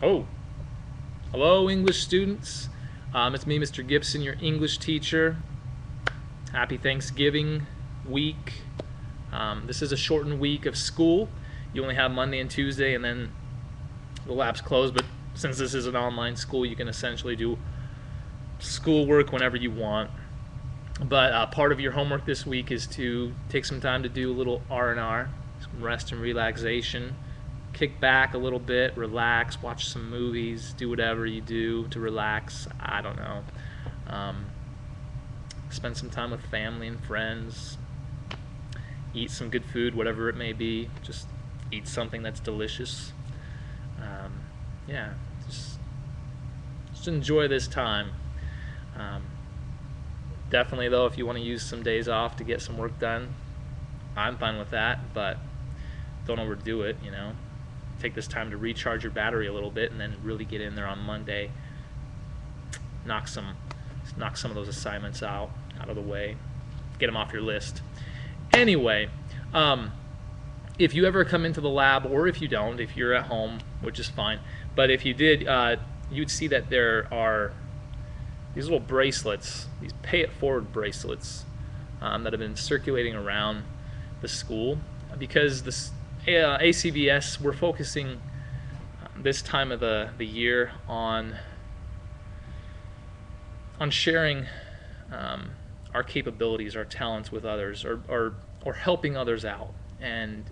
Oh, hello, English students. It's me, Mr. Gibson, your English teacher. Happy Thanksgiving week. This is a shortened week of school. You only have Monday and Tuesday, and then the lab's closed. But since this is an online school, you can essentially do schoolwork whenever you want. But part of your homework this week is to take some time to do a little R&R, some rest and relaxation. Kick back a little bit, relax, watch some movies, do whatever you do to relax. I don't know. Um, Spend some time with family and friends. Eat some good food, whatever it may be. Just eat something that's delicious. Um, yeah, just, just enjoy this time. Um, Definitely, though, if you want to use some days off to get some work done, I'm fine with that, but don't overdo it, you know. Take this time to recharge your battery a little bit and then really get in there on Monday. Knock some knock some of those assignments out of the way. Get them off your list. Anyway, um, if you ever come into the lab, or if you don't, if you're at home, which is fine, but if you did, you'd see that there are these little bracelets, these pay it forward bracelets that have been circulating around the school because this ACVS, we're focusing this time of the year on sharing um, our capabilities, our talents with others, or helping others out, and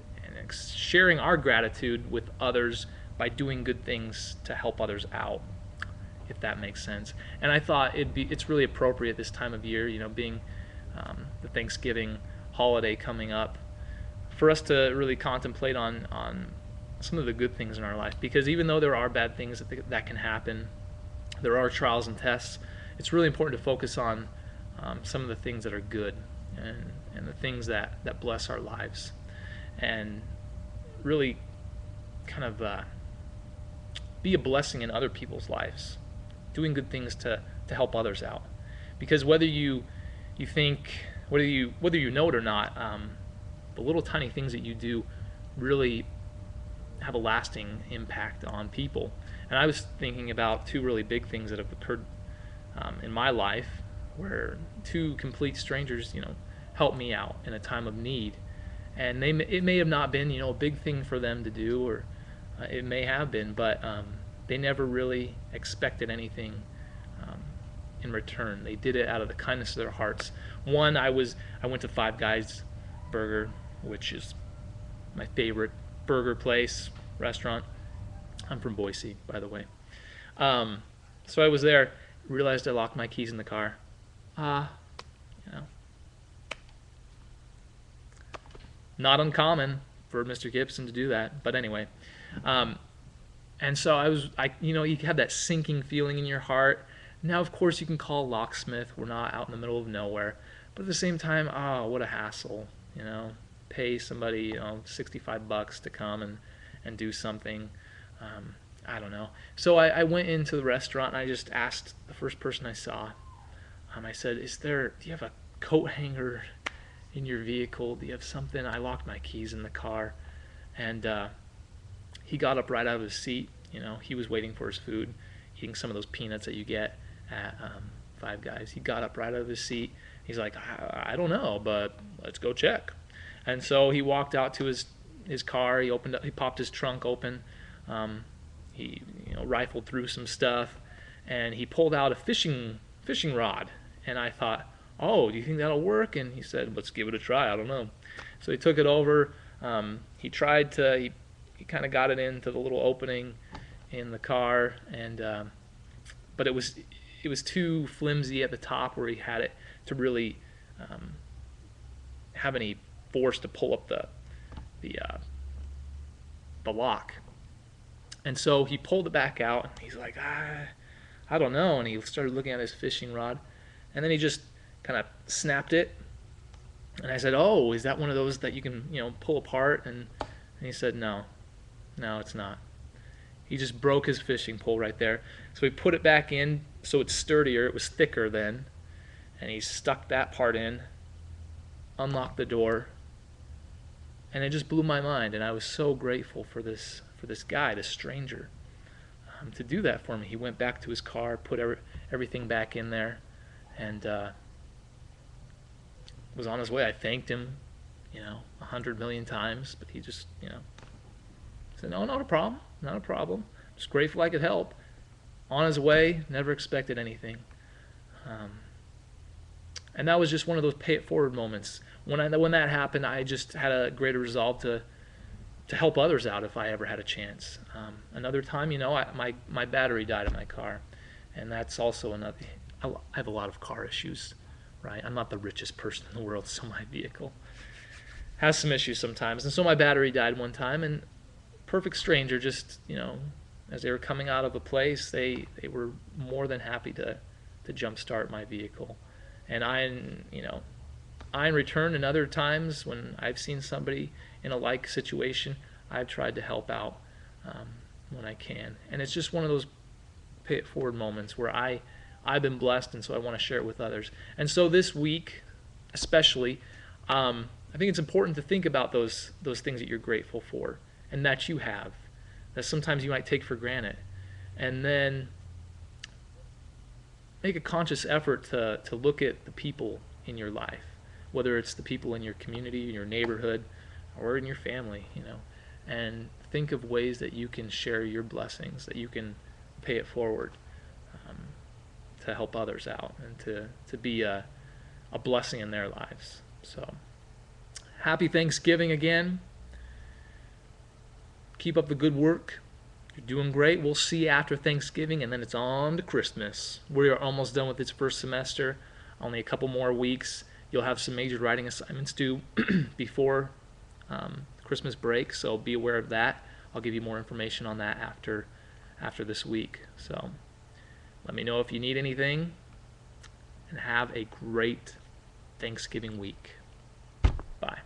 sharing our gratitude with others by doing good things to help others out, if that makes sense. And I thought it's really appropriate this time of year, you know, being the Thanksgiving holiday coming up, for us to really contemplate on some of the good things in our life. Because even though there are bad things that can happen, there are trials and tests. It's really important to focus on some of the things that are good, and the things that bless our lives, and really kind of be a blessing in other people's lives, doing good things to help others out. Because you think whether you know it or not, the little tiny things that you do really have a lasting impact on people. And I was thinking about two really big things that have occurred in my life, where two complete strangers, you know, helped me out in a time of need. And it may have not been, you know, a big thing for them to do, or it may have been, but they never really expected anything um, in return. They did it out of the kindness of their hearts. One, I went to Five Guys Burger, which is my favorite burger place, restaurant. I'm from Boise, by the way. Um, so I was there, realized I locked my keys in the car. Ah, you know, not uncommon for Mr. Gibson to do that. But anyway, um, and so you know, you have that sinking feeling in your heart. Now, of course, you can call a locksmith. We're not out in the middle of nowhere, but at the same time, oh, what a hassle, you know. Pay somebody, you know, $65 to come and do something. I don't know. So I went into the restaurant and I just asked the first person I saw. I said, do you have a coat hanger in your vehicle? Do you have something? I locked my keys in the car. And he got up right out of his seat. You know, he was waiting for his food, eating some of those peanuts that you get at Five Guys. He got up right out of his seat. He's like, I don't know, but let's go check. And so he walked out to his car. He popped his trunk open. Um, he, you know, rifled through some stuff, and he pulled out a fishing rod. And I thought, oh, do you think that'll work? And he said, let's give it a try. I don't know. So he took it over. He tried to. He kind of got it into the little opening in the car, and but it was too flimsy at the top where he had it to really um, have any force to pull up the the lock. And so he pulled it back out, and he's like, I don't know. And he started looking at his fishing rod, and then he just kind of snapped it. And I said, oh, is that one of those that you can, you know, pull apart? And he said, no, no, it's not. He just broke his fishing pole right there. So he put it back in so it's sturdier. It was thicker then. And he stuck that part in, unlocked the door, and it just blew my mind. And I was so grateful for this guy, this stranger. to do that for me. He went back to his car, put everything back in there, and was on his way. I thanked him, 100 million times, but he just, said, no, not a problem, not a problem. Just grateful I could help. On his way, never expected anything. And that was just one of those pay it forward moments. When that happened, I just had a greater resolve to help others out if I ever had a chance. Another time, my battery died in my car, and that's also another. I have a lot of car issues, right? I'm not the richest person in the world, so my vehicle has some issues sometimes. And so my battery died one time, and perfect stranger, just as they were coming out of a place, they were more than happy to jumpstart my vehicle. And I in return, and other times when I've seen somebody in a like situation, I've tried to help out when I can. And it's just one of those pay it forward moments where I've been blessed, and so I want to share it with others. And so this week, especially, I think it's important to think about those things that you're grateful for and that you have, that sometimes you might take for granted. And then make a conscious effort to look at the people in your life, whether it's the people in your community, in your neighborhood, or in your family, and think of ways that you can share your blessings, that you can pay it forward to help others out and to be a blessing in their lives. So, happy Thanksgiving again. Keep up the good work. You're doing great. We'll see you after Thanksgiving, and then it's on to Christmas. We are almost done with this first semester. Only a couple more weeks. You'll have some major writing assignments due before Christmas break, so be aware of that. I'll give you more information on that after this week. So let me know if you need anything, and have a great Thanksgiving week. Bye.